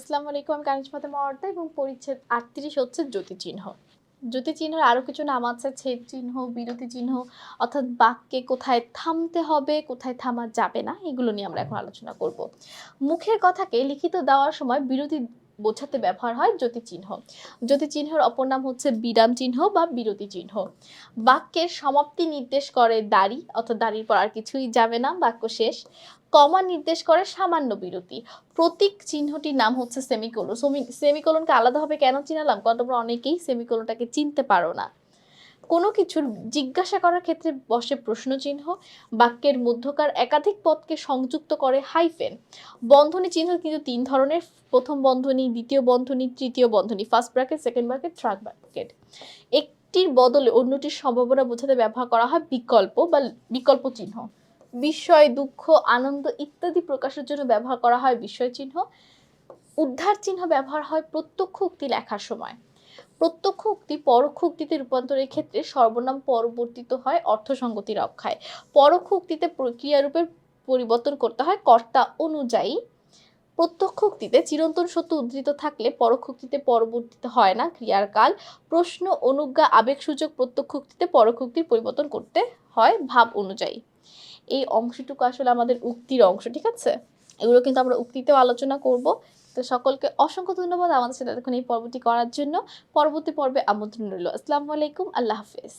আসসালামু আলাইকুম, আমি কানিজ ফাতেমা অর্দা এবং পরিচ্ছেদ ৩৮ হচ্ছে জ্যোতিচিহ্ন। জ্যোতিচিহ্নের আরও কিছু নাম আছে, ছেদ চিহ্ন, বিরতি চিহ্ন, অর্থাৎ বাক্যে কোথায় থামতে হবে, কোথায় থামা যাবে না, এগুলো নিয়ে আমরা এখন আলোচনা করব। মুখের কথাকে লিখিত দেওয়ার সময় বিরতি বোঝাতে ব্যবহার হয় জ্যোতিচিহ্ন। জ্যোতিচিহ্নের অপর নাম হচ্ছে বিরাম চিহ্ন বা বিরতি চিহ্ন। বাক্যের সমাপ্তি নির্দেশ করে দাড়ি, অর্থাৎ দাড়ির পর আর কিছুই যাবে না, বাক্য শেষ। কমা নির্দেশ করে সামান্য বিরতি। প্রতীক চিহ্নটির নাম হচ্ছে সেমিকোলন। সেমিকোলনকে আলাদাভাবে কেন চিনালাম? কারণ তোমরা অনেকেই সেমিকোলনটাকে চিনতে পারো না। কোনো কিছুর জিজ্ঞাসা করার ক্ষেত্রে বসে প্রশ্ন চিহ্ন। বাক্যের মধ্যকার একাধিক পদকে সংযুক্ত করে হাইফেন। বন্ধনী চিহ্ন কিন্তু তিন ধরনের: প্রথম বন্ধনী, দ্বিতীয় বন্ধনী, তৃতীয় বন্ধনী, first bracket, second bracket, third bracket. একটির বদলে অন্যটির সম্ভাবনা বোঝাতে ব্যবহার করা হয় বিকল্প বা বিকল্প চিহ্ন। বিস্ময়, দুঃখ, আনন্দ ইত্যাদি প্রকাশের জন্য ব্যবহার করা হয় বিস্ময় চিহ্ন। উদ্ধার চিহ্ন ব্যবহার হয় প্রত্যক্ষ উক্তি লেখার সময়। প্রত্যক্ষ উক্তি পরোক্ষ উক্তিতে রূপান্তরের ক্ষেত্রে সর্বনাম পরিবর্তিত হয় অর্থসঙ্গতি রক্ষায়। পরোক্ষ উক্তিতে ক্রিয়ারূপের পরিবর্তন করতে হয় কর্তা অনুযায়ী। প্রত্যক্ষ উক্তিতে চিরন্তন সত্য উদ্ধৃত থাকলে পরোক্ষ উক্তিতে পরিবর্তিত হয় না ক্রিয়ার কাল। প্রশ্ন, অনুজ্ঞা, আবেগসূচক প্রত্যক্ষ উক্তিতে পরোক্ষ উক্তির পরিবর্তন করতে হয় ভাব অনুযায়ী। এই অংশটুকু আসলে আমাদের উক্তির অংশ, ঠিক আছে? এগুলো কিন্তু আমরা উক্তিতেও আলোচনা করব। তো সকলকে অসংখ্য ধন্যবাদ আমাদের সাথে এতক্ষণ এই পর্বটি করার জন্য। পরবর্তী পর্বে আমন্ত্রণ রইল। আসসালামু আলাইকুম, আল্লাহ হাফেজ।